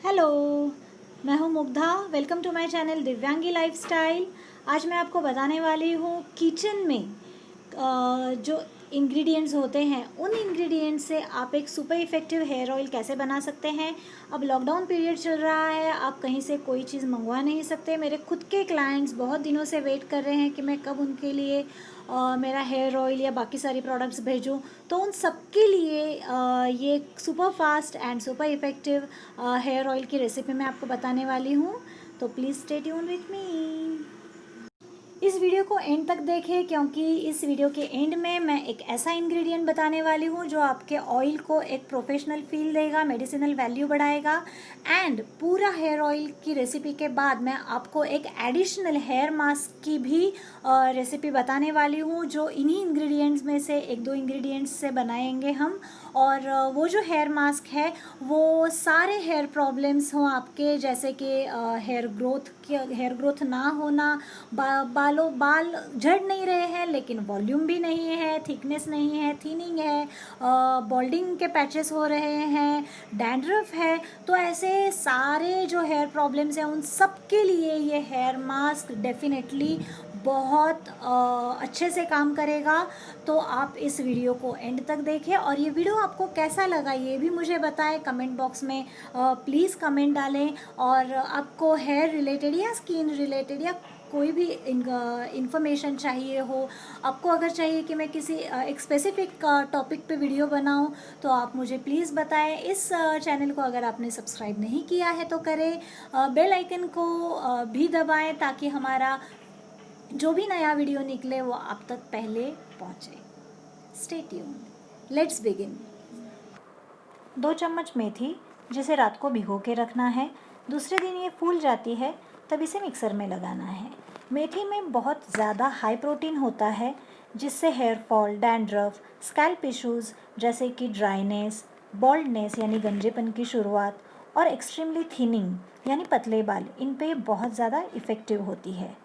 Hello, मैं हूँ Mugdha. Welcome to my channel Divyangi lifestyle. आज मैं आपको बताने वाली हूँ किचन में जो इंग्रेडिएंट्स होते हैं उन इंग्रेडिएंट्स से आप एक सुपर इफ़ेक्टिव हेयर ऑयल कैसे बना सकते हैं। अब लॉकडाउन पीरियड चल रहा है, आप कहीं से कोई चीज़ मंगवा नहीं सकते। मेरे खुद के क्लाइंट्स बहुत दिनों से वेट कर रहे हैं कि मैं कब उनके लिए मेरा हेयर ऑयल या बाकी सारी प्रोडक्ट्स भेजूं। तो उन सबके लिए ये super fast and super effective hair oil की रेसिपी मैं आपको बताने वाली हूँ। तो please stay tune with me. इस वीडियो को एंड तक देखें, क्योंकि इस वीडियो के एंड में मैं एक ऐसा इंग्रेडिएंट बताने वाली हूँ जो आपके ऑयल को एक प्रोफेशनल फील देगा, मेडिसिनल वैल्यू बढ़ाएगा। एंड पूरा हेयर ऑयल की रेसिपी के बाद मैं आपको एक एडिशनल हेयर मास्क की भी रेसिपी बताने वाली हूँ, जो इन्हीं इंग्रेडिएंट्स में से एक दो इंग्रेडिएंट्स से बनाएंगे हम। और वो जो हेयर मास्क है वो सारे हेयर प्रॉब्लम्स हों आपके, जैसे कि हेयर ग्रोथ ना होना, बाल झड़ नहीं रहे हैं लेकिन वॉल्यूम भी नहीं है, थिकनेस नहीं है, थिनिंग है, बॉल्डिंग के पैचेस हो रहे हैं, डैंड्रफ है। तो ऐसे सारे जो हेयर प्रॉब्लम्स हैं उन सब के लिए ये हेयर मास्क डेफिनेटली बहुत अच्छे से काम करेगा। तो आप इस वीडियो को एंड तक देखें, और ये वीडियो आपको कैसा लगा ये भी मुझे बताएं कमेंट बॉक्स में। प्लीज़ कमेंट डालें। और आपको हेयर रिलेटेड या स्किन रिलेटेड या कोई भी इंफॉर्मेशन चाहिए हो, आपको अगर चाहिए कि मैं किसी एक स्पेसिफिक टॉपिक पे वीडियो बनाऊं, तो आप मुझे प्लीज़ बताएं। इस चैनल को अगर आपने सब्सक्राइब नहीं किया है तो करें, बेल आइकन को भी दबाएं ताकि हमारा जो भी नया वीडियो निकले वो आप तक पहले पहुंचे। Stay tune, let's begin. 2 चम्मच मेथी, जिसे रात को भिगो के रखना है। दूसरे दिन ये फूल जाती है तब इसे मिक्सर में लगाना है। मेथी में बहुत ज़्यादा हाई प्रोटीन होता है, जिससे hair fall, dandruff, scalp issues जैसे कि ड्राइनेस, बॉल्डनेस यानी गंजेपन की शुरुआत, और एक्सट्रीमली थिनिंग यानी पतले बाल, इन पे बहुत ज़्यादा इफ़ेक्टिव होती है।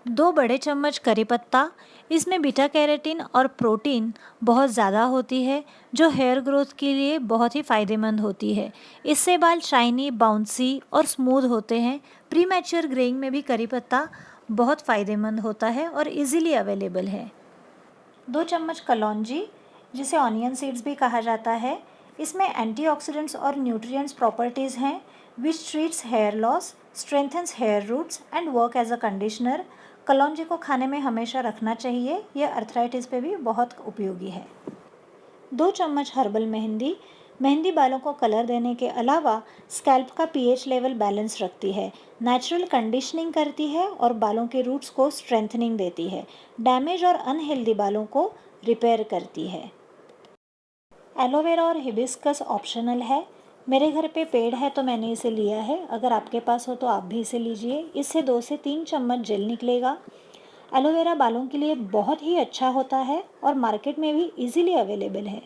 2 बड़े चम्मच करी पत्ता, इसमें बीटा कैरोटीन और प्रोटीन बहुत ज़्यादा होती है, जो हेयर ग्रोथ के लिए बहुत ही फ़ायदेमंद होती है। इससे बाल शाइनी, बाउंसी और स्मूथ होते हैं। प्री मैच्योर ग्रेइंग में भी करी पत्ता बहुत फ़ायदेमंद होता है और इजीली अवेलेबल है। 2 चम्मच कलौंजी, जिसे ऑनियन सीड्स भी कहा जाता है, इसमें एंटीऑक्सीडेंट्स और न्यूट्रिएंट्स प्रॉपर्टीज़ हैं which treats hair loss, strengthens hair roots and work as a conditioner. कलौंजी को खाने में हमेशा रखना चाहिए, यह अर्थराइटिस पे भी बहुत उपयोगी है। 2 चम्मच हर्बल मेहंदी, मेहंदी बालों को कलर देने के अलावा स्कैल्प का पीएच लेवल बैलेंस रखती है, नेचुरल कंडीशनिंग करती है और बालों के रूट्स को स्ट्रेंथनिंग देती है, डैमेज और अनहेल्दी बालों को रिपेयर करती है। एलोवेरा और हिबिस्कस ऑप्शनल है। मेरे घर पे पेड़ है तो मैंने इसे लिया है, अगर आपके पास हो तो आप भी इसे लीजिए। इससे 2 से 3 चम्मच जेल निकलेगा। एलोवेरा बालों के लिए बहुत ही अच्छा होता है और मार्केट में भी इजीली अवेलेबल है।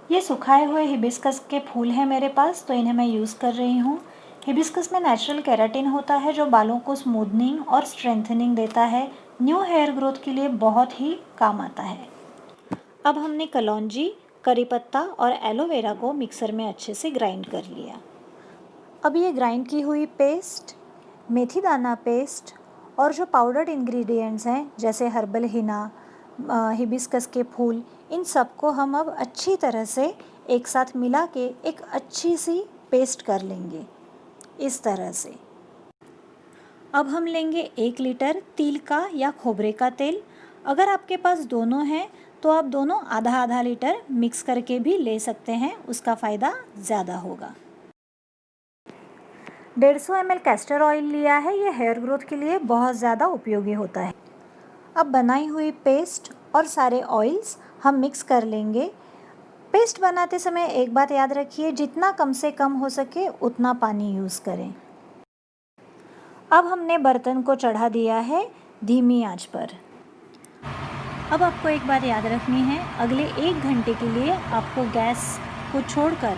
ये सुखाए हुए हिबिस्कस के फूल हैं मेरे पास, तो इन्हें मैं यूज़ कर रही हूँ। हिबिस्कस में नेचुरल केराटिन होता है जो बालों को स्मूथनिंग और स्ट्रेंथनिंग देता है, न्यू हेयर ग्रोथ के लिए बहुत ही काम आता है। अब हमने कलौंजी, करी पत्ता और एलोवेरा को मिक्सर में अच्छे से ग्राइंड कर लिया। अब ये ग्राइंड की हुई पेस्ट, मेथी दाना पेस्ट और जो पाउडर्ड इंग्रेडिएंट्स हैं जैसे हर्बल हिना, हिबिस्कस के फूल, इन सबको हम अब अच्छी तरह से एक साथ मिला के एक अच्छी सी पेस्ट कर लेंगे, इस तरह से। अब हम लेंगे 1 लीटर तिल का या खोबरे का तेल। अगर आपके पास दोनों हैं तो आप दोनों आधा आधा लीटर मिक्स करके भी ले सकते हैं, उसका फ़ायदा ज़्यादा होगा। 150 ml कैस्टर ऑयल लिया है, ये हेयर ग्रोथ के लिए बहुत ज़्यादा उपयोगी होता है। अब बनाई हुई पेस्ट और सारे ऑयल्स हम मिक्स कर लेंगे। पेस्ट बनाते समय एक बात याद रखिए, जितना कम से कम हो सके उतना पानी यूज़ करें। अब हमने बर्तन को चढ़ा दिया है धीमी आंच पर। अब आपको एक बात याद रखनी है, अगले 1 घंटे के लिए आपको गैस को छोड़कर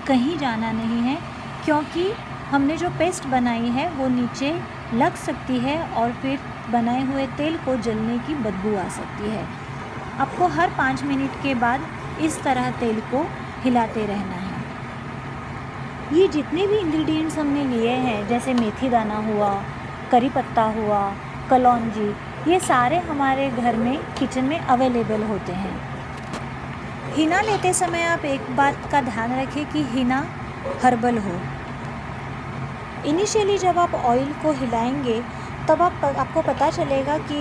कहीं जाना नहीं है, क्योंकि हमने जो पेस्ट बनाई है वो नीचे लग सकती है और फिर बनाए हुए तेल को जलने की बदबू आ सकती है। आपको हर 5 मिनट के बाद इस तरह तेल को हिलाते रहना है। ये जितने भी इंग्रेडिएंट्स हमने लिए हैं, जैसे मेथी दाना हुआ, करी पत्ता हुआ, कलौंजी, ये सारे हमारे घर में किचन में अवेलेबल होते हैं। हिना लेते समय आप एक बात का ध्यान रखें कि हिना हर्बल हो। इनिशियली जब आप ऑयल को हिलाएंगे तब आपको पता चलेगा कि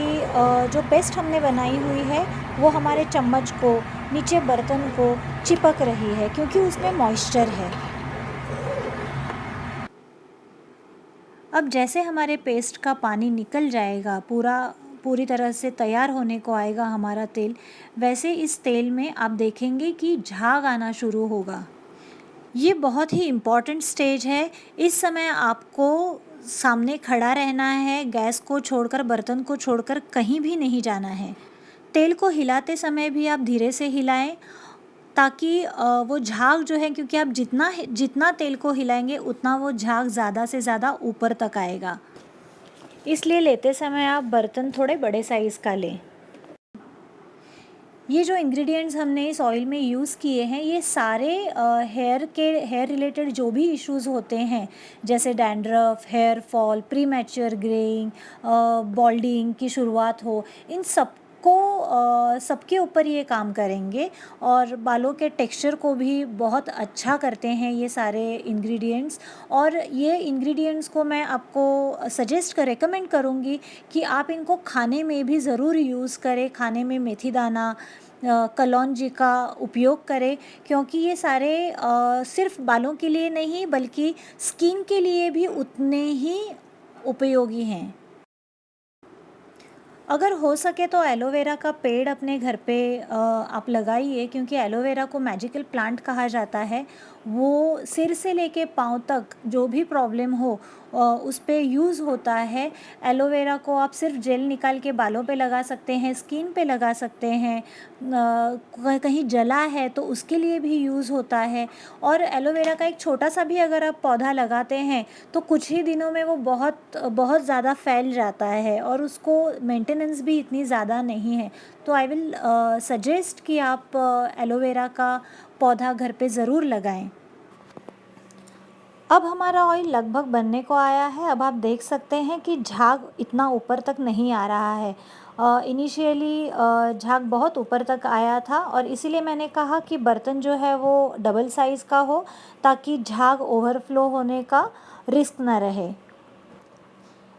जो पेस्ट हमने बनाई हुई है वो हमारे चम्मच को, नीचे बर्तन को चिपक रही है, क्योंकि उसमें मॉइस्चर है। अब जैसे हमारे पेस्ट का पानी निकल जाएगा, पूरी तरह से तैयार होने को आएगा हमारा तेल, वैसे इस तेल में आप देखेंगे कि झाग आना शुरू होगा। ये बहुत ही इम्पॉर्टेंट स्टेज है। इस समय आपको सामने खड़ा रहना है, गैस को छोड़कर, बर्तन को छोड़कर कहीं भी नहीं जाना है। तेल को हिलाते समय भी आप धीरे से हिलाएं, ताकि वो झाग जो है, क्योंकि आप जितना तेल को हिलाएंगे उतना वो झाग ज़्यादा से ज़्यादा ऊपर तक आएगा। इसलिए लेते समय आप बर्तन थोड़े बड़े साइज़ का लें। ये जो इंग्रेडिएंट्स हमने इस ऑयल में यूज़ किए हैं, ये सारे हेयर रिलेटेड जो भी इश्यूज़ होते हैं, जैसे dandruff, hair fall, premature greying, balding की शुरुआत हो, इन सबके ऊपर ये काम करेंगे। और बालों के टेक्सचर को भी बहुत अच्छा करते हैं ये सारे इंग्रेडिएंट्स। और ये इंग्रेडिएंट्स को मैं आपको रेकमेंड करूँगी कि आप इनको खाने में भी ज़रूर यूज़ करें। खाने में मेथी दाना, कलौंजी का उपयोग करें, क्योंकि ये सारे सिर्फ बालों के लिए नहीं बल्कि स्किन के लिए भी उतने ही उपयोगी हैं। अगर हो सके तो एलोवेरा का पेड़ अपने घर पे आप लगाइए, क्योंकि एलोवेरा को मैजिकल प्लांट कहा जाता है। वो सिर से लेके पाँव तक जो भी प्रॉब्लम हो उस पे यूज़ होता है। एलोवेरा को आप सिर्फ जेल निकाल के बालों पे लगा सकते हैं, स्किन पे लगा सकते हैं, कहीं जला है तो उसके लिए भी यूज़ होता है। और एलोवेरा का एक छोटा सा भी अगर आप पौधा लगाते हैं तो कुछ ही दिनों में वो बहुत ज़्यादा फैल जाता है, और उसको मेंटेनेंस भी इतनी ज़्यादा नहीं है। तो आई विल सजेस्ट कि आप एलोवेरा का पौधा घर पे ज़रूर लगाएं। अब हमारा ऑयल लगभग बनने को आया है। अब आप देख सकते हैं कि झाग इतना ऊपर तक नहीं आ रहा है। इनिशियली झाग बहुत ऊपर तक आया था, और इसीलिए मैंने कहा कि बर्तन जो है वो डबल साइज़ का हो, ताकि झाग ओवरफ्लो होने का रिस्क ना रहे।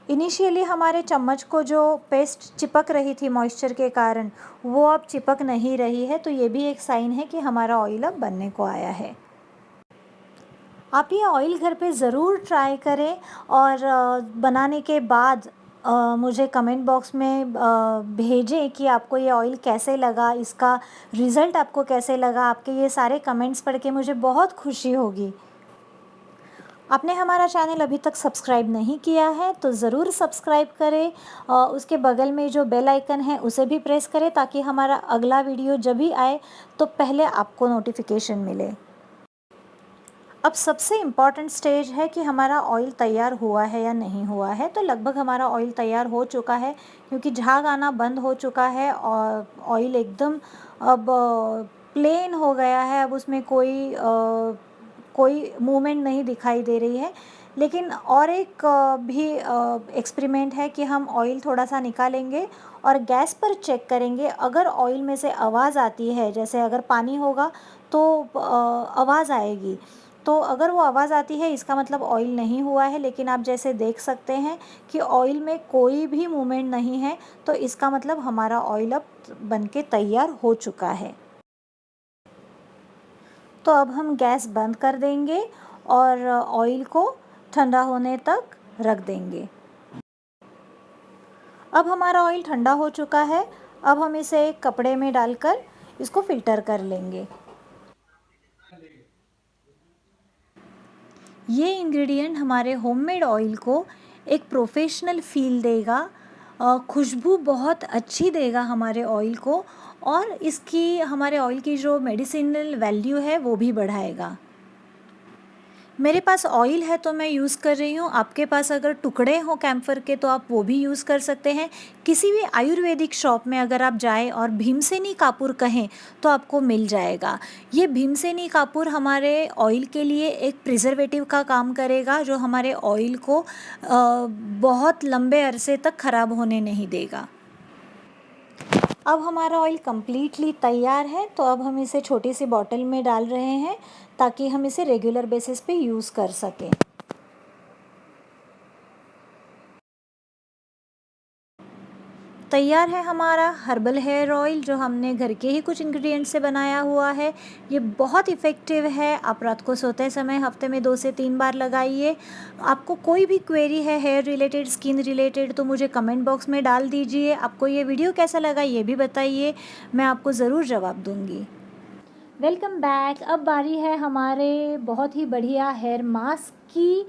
इनिशियली हमारे चम्मच को जो पेस्ट चिपक रही थी मॉइस्चर के कारण, वो अब चिपक नहीं रही है, तो ये भी एक साइन है कि हमारा ऑयल अब बनने को आया है। आप ये ऑयल घर पे ज़रूर ट्राई करें, और बनाने के बाद मुझे कमेंट बॉक्स में भेजें कि आपको ये ऑयल कैसे लगा, इसका रिज़ल्ट आपको कैसे लगा। आपके ये सारे कमेंट्स पढ़ के मुझे बहुत खुशी होगी। आपने हमारा चैनल अभी तक सब्सक्राइब नहीं किया है तो ज़रूर सब्सक्राइब करें। उसके बगल में जो बेल आइकन है उसे भी प्रेस करें, ताकि हमारा अगला वीडियो जब भी आए तो पहले आपको नोटिफिकेशन मिले। अब सबसे इम्पॉर्टेंट स्टेज है कि हमारा ऑयल तैयार हुआ है या नहीं हुआ है। तो लगभग हमारा ऑयल तैयार हो चुका है, क्योंकि झाग आना बंद हो चुका है और ऑयल एकदम अब प्लेन हो गया है। अब उसमें कोई मूवमेंट नहीं दिखाई दे रही है। लेकिन और एक भी एक्सपेरिमेंट है कि हम ऑयल थोड़ा सा निकालेंगे और गैस पर चेक करेंगे। अगर ऑयल में से आवाज़ आती है, जैसे अगर पानी होगा तो आवाज़ आएगी, तो अगर वो आवाज़ आती है इसका मतलब ऑयल नहीं हुआ है। लेकिन आप जैसे देख सकते हैं कि ऑयल में कोई भी मूवमेंट नहीं है, तो इसका मतलब हमारा ऑयल अब बनके तैयार हो चुका है। तो अब हम गैस बंद कर देंगे और ऑयल को ठंडा होने तक रख देंगे। अब हमारा ऑयल ठंडा हो चुका है। अब हम इसे एक कपड़े में डालकर इसको फ़िल्टर कर लेंगे। ये इंग्रेडिएंट हमारे होममेड ऑयल को एक प्रोफेशनल फ़ील देगा, खुशबू बहुत अच्छी देगा हमारे ऑयल को, और हमारे ऑयल की जो मेडिसिनल वैल्यू है वो भी बढ़ाएगा। मेरे पास ऑयल है तो मैं यूज़ कर रही हूँ। आपके पास अगर टुकड़े हों कैम्फर के तो आप वो भी यूज़ कर सकते हैं। किसी भी आयुर्वेदिक शॉप में अगर आप जाएं और भीमसेनी कापूर कहें तो आपको मिल जाएगा। ये भीमसेनी कापूर हमारे ऑयल के लिए एक प्रिजर्वेटिव का काम करेगा, जो हमारे ऑयल को बहुत लंबे अरसे तक ख़राब होने नहीं देगा। अब हमारा ऑयल कम्प्लीटली तैयार है, तो अब हम इसे छोटी सी बॉटल में डाल रहे हैं ताकि हम इसे रेगुलर बेसिस पे यूज़ कर सकें। तैयार है हमारा हर्बल हेयर ऑयल, जो हमने घर के ही कुछ इंग्रेडिएंट्स से बनाया हुआ है। ये बहुत इफ़ेक्टिव है। आप रात को सोते समय हफ्ते में 2 से 3 बार लगाइए। आपको कोई भी क्वेरी है हेयर रिलेटेड, स्किन रिलेटेड, तो मुझे कमेंट बॉक्स में डाल दीजिए। आपको ये वीडियो कैसा लगा ये भी बताइए, मैं आपको ज़रूर जवाब दूँगी। Welcome back. अब बारी है हमारे बहुत ही बढ़िया हेयर मास्क की।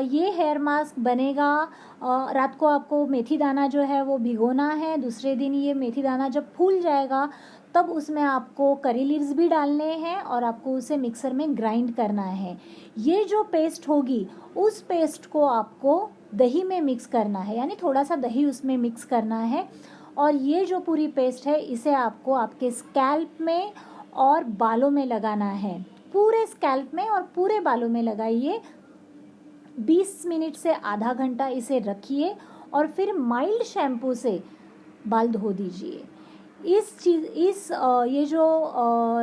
ये हेयर मास्क बनेगा, रात को आपको मेथी दाना जो है वो भिगोना है। दूसरे दिन ये मेथी दाना जब फूल जाएगा तब उसमें आपको करी लीव्स भी डालने हैं और आपको उसे मिक्सर में ग्राइंड करना है। ये जो पेस्ट होगी उस पेस्ट को आपको दही में मिक्स करना है, यानी थोड़ा सा दही उसमें मिक्स करना है। और ये जो पूरी पेस्ट है इसे आपको आपके स्कैल्प में और बालों में लगाना है। पूरे स्कैल्प में और पूरे बालों में लगाइए। 20 मिनट से आधा घंटा इसे रखिए और फिर माइल्ड शैम्पू से बाल धो दीजिए। ये जो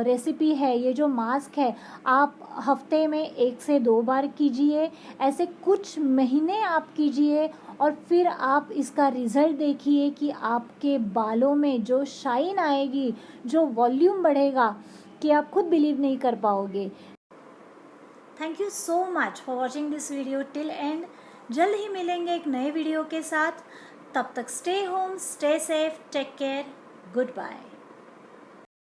रेसिपी है, ये जो मास्क है, आप हफ्ते में 1 से 2 बार कीजिए। ऐसे कुछ महीने आप कीजिए और फिर आप इसका रिज़ल्ट देखिए कि आपके बालों में जो शाइन आएगी, जो वॉल्यूम बढ़ेगा, कि आप खुद बिलीव नहीं कर पाओगे। Thank you so much for watching this video till and. जल्द ही मिलेंगे एक नए वीडियो के साथ। तब तक stay home, stay safe, take care, good bye.